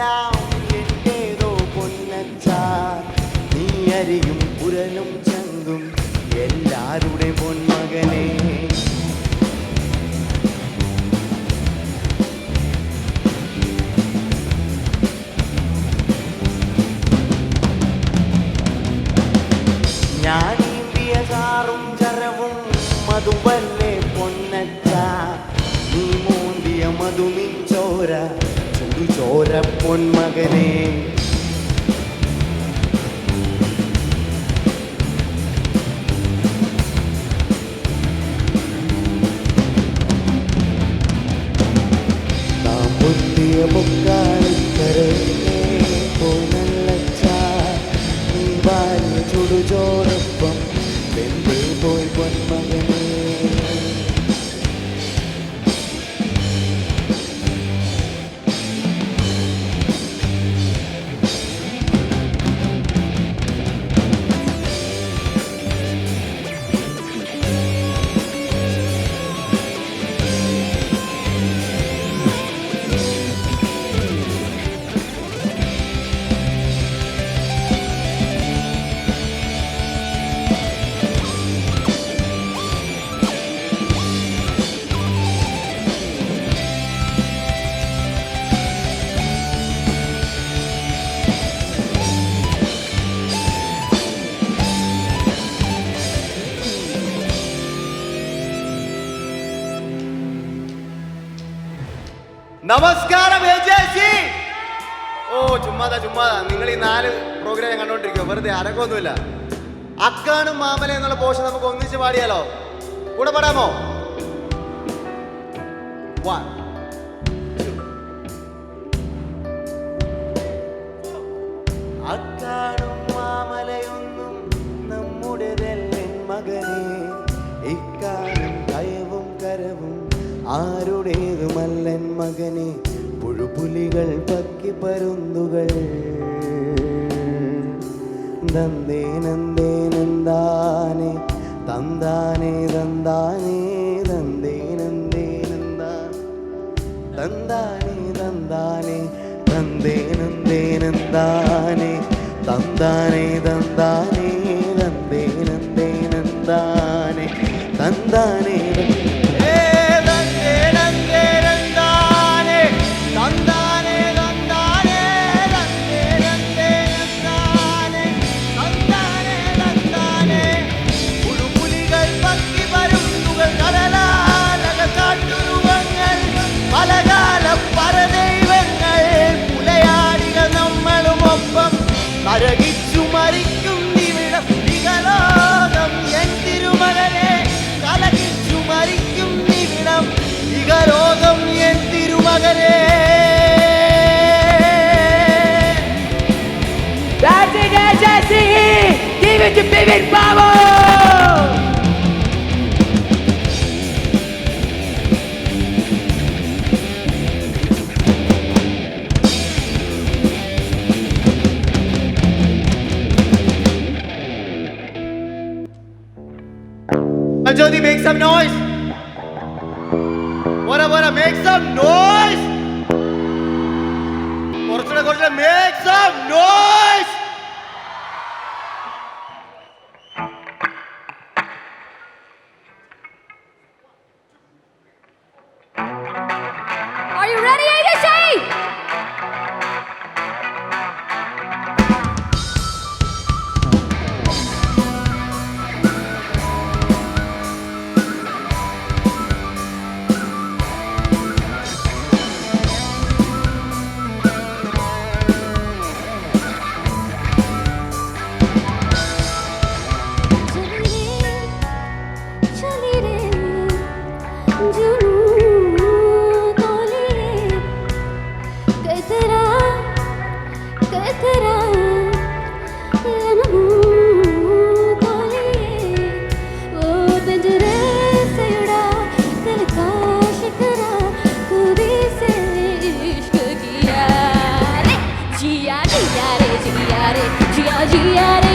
എല്ലാം എന്റേതോ പൊന്നച്ച. നീ അരിയും പുരലും ചങ്കും എല്ലാരുടെ പൊന്മകനെ. ഞാനീമ്പിയ ചാറും ചരവും മധുവല്ലേ പൊന്നച്ച. നീ മോന്തിയ മധുമിൻ ചോര ചുടുചോര പൊന്മകനെ. നാം പൊത്തിയ പൊക്കാലിക്കരയിലേ പൊന്നല്ലച്ച. നീ വാരിയ ചുടുചോറൊപ്പം വെന്തേ പോയി പൊന്മകനെ. നമസ്കാരം ഏജൻസി. ഓ ചുമ്മാതാ നിങ്ങൾ ഈ 4 പ്രോഗ്രാം കണ്ടോണ്ടിരിക്കുക, വെറുതെ അരക്കൊന്നുമില്ല. അക്കാണും മാമല എന്നുള്ള പോഷൻ നമുക്ക് ഒന്നിച്ച് പാടിയാലോ? കൂടെ പാടാമോ? 1 2. അക്കാണും മാമലയൊന്നും നമ്മുടേതല്ലേ മകനെ. ഇക്കാണും കയവും കരവും ആരുടേതുമല്ലൻ മകനെ. പുഴുപുലികൾ പക്കി പരുന്തുകൾ ദന്തേ നന്ദേ നന്ദാനെ തന്താനെ തന്താനെ ദന്തേ നന്ദേ നന്ദാ തന്താനെ തന്താനെ ദന്തേ നന്ദേ നന്ദാനെ തന്താനെ തന്താനെ ദന്തേ നന്ദേ നന്ദാനെ തന്താനെ. കരകിച്ചു മരിക്കും നിവിടം ഇകലോകം എൻ തിരുമകനെ. കലകിച്ചു മരിക്കും നിവിടം ഇകലോകം N തിരുമകനെ. That's it, Jesse! Give it to Pivot Power! Jodi, make some noise. What? Make some noise. Korchula, make some noise. Are you ready, AJC? Gia re,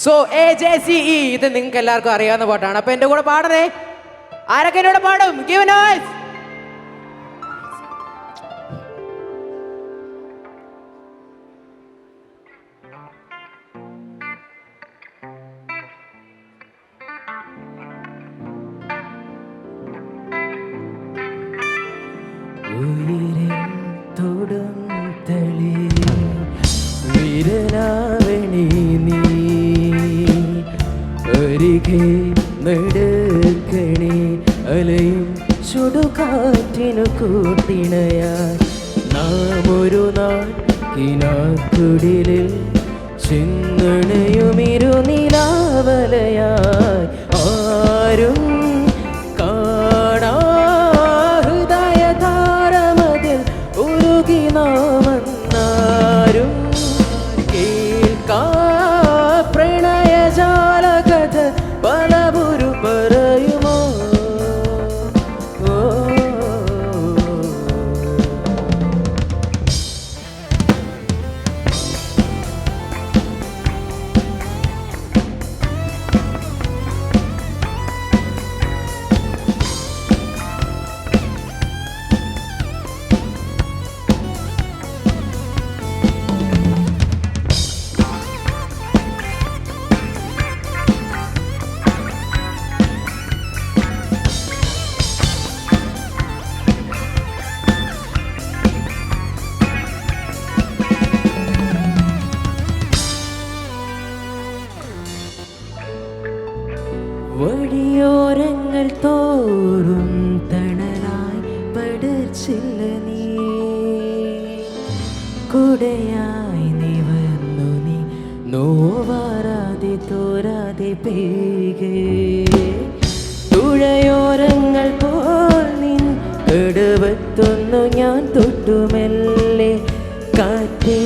so AJCE ഇത് നിങ്ങൾക്ക് എല്ലാവർക്കും അറിയാവുന്ന പാട്ടാണ്. അപ്പൊ എന്റെ കൂടെ പാടണേ. ആരൊക്കെ എന്നോട് പാടും? Give a noise. തൊടും തളി വിരലാവണി നീ അരികെ നടക്കണേ അലയും ചുടുകാറ്റിനു കൂട്ടിണയായി നാം ഒരു നാക്കിനാക്കുടിലിൽ ചിന്തണയുമിരുനിലാവലയായി ആരും കാണാ ഹൃദയതാരമതിൽ ഉരുകി നാമെന്നാരും കേൾക്കാ പ്രണയജാലകഥ പലവുരു പറയുമോ വഴിയോരങ്ങൾ തോറും തണലായി പടർച്ചില്ല നീ കുടയായി നീ വന്നു നീ നോവാറാതെ തോരാതെ പേകേ തുഴയോരങ്ങൾ പോൽ നിൻ കടുവത്തൊന്നു ഞാൻ തൊട്ടുമെല്ലെ കാറ്റേ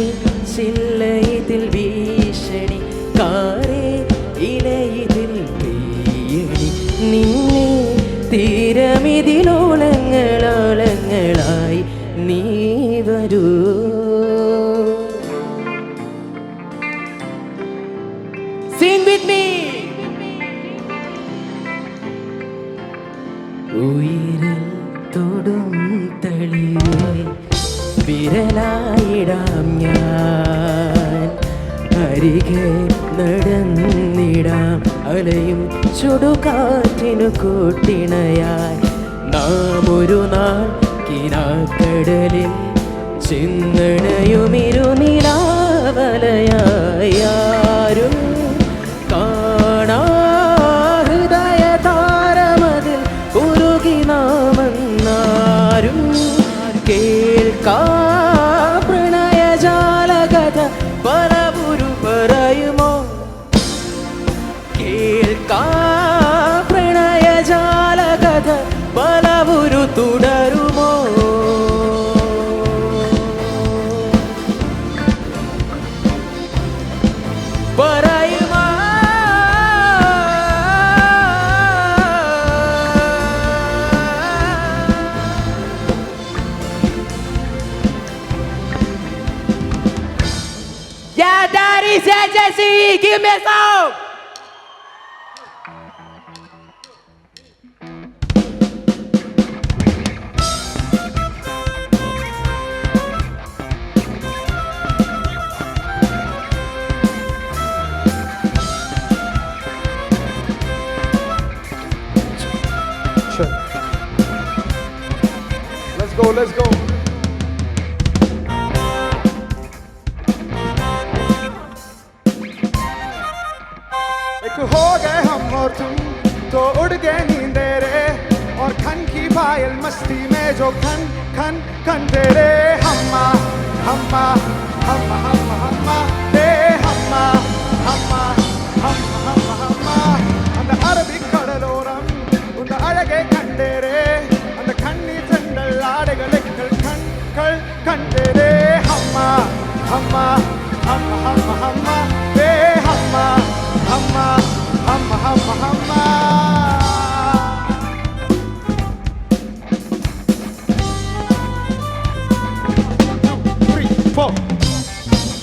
ചില്ല ഇതിൽ ഭീഷണി കാറേ ഇലയിതിൽ നിന്നെ തീരമിതിലോളങ്ങളോളങ്ങളായി നീ വരൂ Sing with me. ഉയരിൽ തൊടും തളിയെ വിരലായിടാം ഞാൻ അരികെ നടന്നിടാം അലയും ചുടുകാറ്റിനു കൂട്ടിണയായി നാം ഒരു നാൾ കിനാക്കടലിൽ ചിന്തണയുമിരുനിലാവലയായി ആരും കാണാ ഹൃദയതാരമതിൽ ഉരുകി നാമെന്നാരും കേൾക്കാ പ്രണയജാലകഥ പലവുരു പറയുമോ കേൾക്കാ പ്രണയജാലകഥ പലവുരു തുടരുമോ പറയുമോ Yeah, that is AJCE. Give me some. Sure. Let's go, let's go. एक हो गए हम और तुम तो उड़ गए नींदे रे और खन की पायल मस्ती में जो खन खन खन तेरे हम्मा हम्मा हम्मा हम्मा हम्मा रे हम्मा हम्मा हम्मा हम्मा हम्मा அந்த அரபிக் கடலோரம் உந்த அழகை கண்டேரே அந்த கண்ணீர் செண்டல் ஆடைகளுக்கள் கண்கள் கண்டேரே ஹம்மா ஹம்மா ஹம்மா ஹம்மா ஹம்மா रे हम्मा हम्मा हम्मा हम्मा हम्मा 1 2 3 4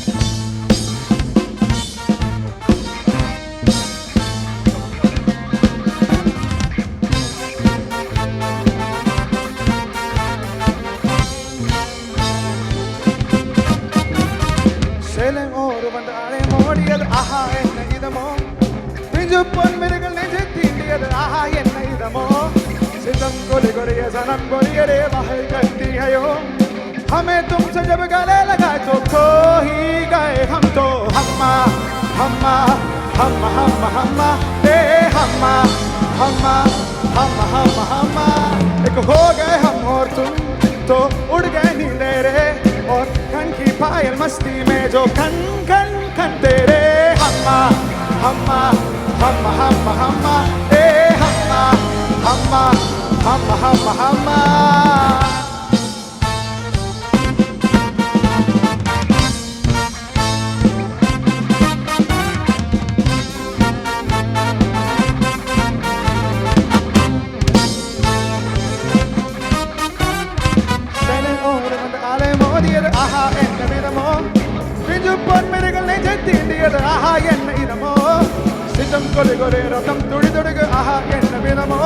പൊന്മിരുകൾ നെഞ്ചെത്തിയത് ആഹാ എന്ന ഇതമോ सितम गोली गोली ये सनम गोली ये रे महल करती है यो हमें तुमसे जब गले लगा तो खो ही गए हम तो हम्मा हम्मा हम्मा हम्मा हम्मा ए हम्मा हम्मा हम्मा हम्मा हम्मा एक हो गए हम और तुम तो उड़ गए नींदे रे और कन की पायल मस्ती में जो खन खन खन तेरे हम्मा हम्मा हम्मा हम्मा हम्मा ए हम्मा हम्मा हम्मा हम्मा हम्मा ആഹാ എന്ന വിധമോ വിജുപ്പോൻ മിരുകൾ നെഞ്ചെത്തിയത് ആഹാ എന്ന ഇതമോ സിതം കൊലി കൊലി രഥം തുടി തുടുക ആഹാ എന്ന വിധമോ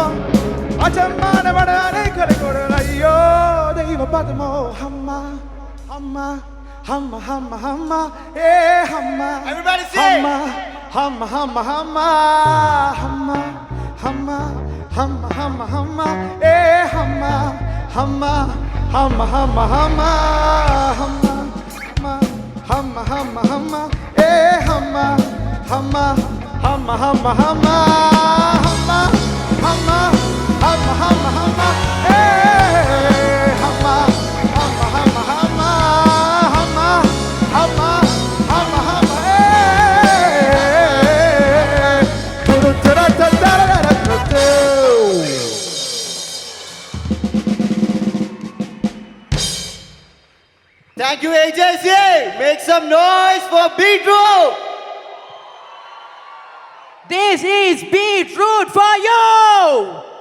അച്ചമ്മാനവടാനെ കളികൊട അയ്യോ ദൈവ പദമോ ഹമ്മ ഹമ്മ ഹമ്മ ഹമ്മ ഹമ്മ ഏ ഹമ്മ Everybody sing. ഹമ്മ ഹമ്മ ഹമ്മ ഹമ്മ ഹമ്മ ഹമ്മ ഹമ്മ ഹമ്മ ഏ ഹമ്മ ഹമ്മ ഹമ്മ ഹമ്മ ഹമ്മ ഹമ്മ ഹമ്മ ഹമ്മ ഹമ്മ ഏ ഹമ്മ ഹമ്മ ഹമ്മ ഹമ്മ ഹമ്മ ഹമ്മ ഹമ്മ ഹമ്മ ഹമ്മ ഹമ്മ ഏ ഹമ്മ ഹമ്മ ഹമ്മ ഹമ്മ ഹമ്മ ഹമ്മ ഹമ്മ ഹമ്മ ഏ Thank you, AJC. Make some noise for Beetroot. This is Beetroot for you!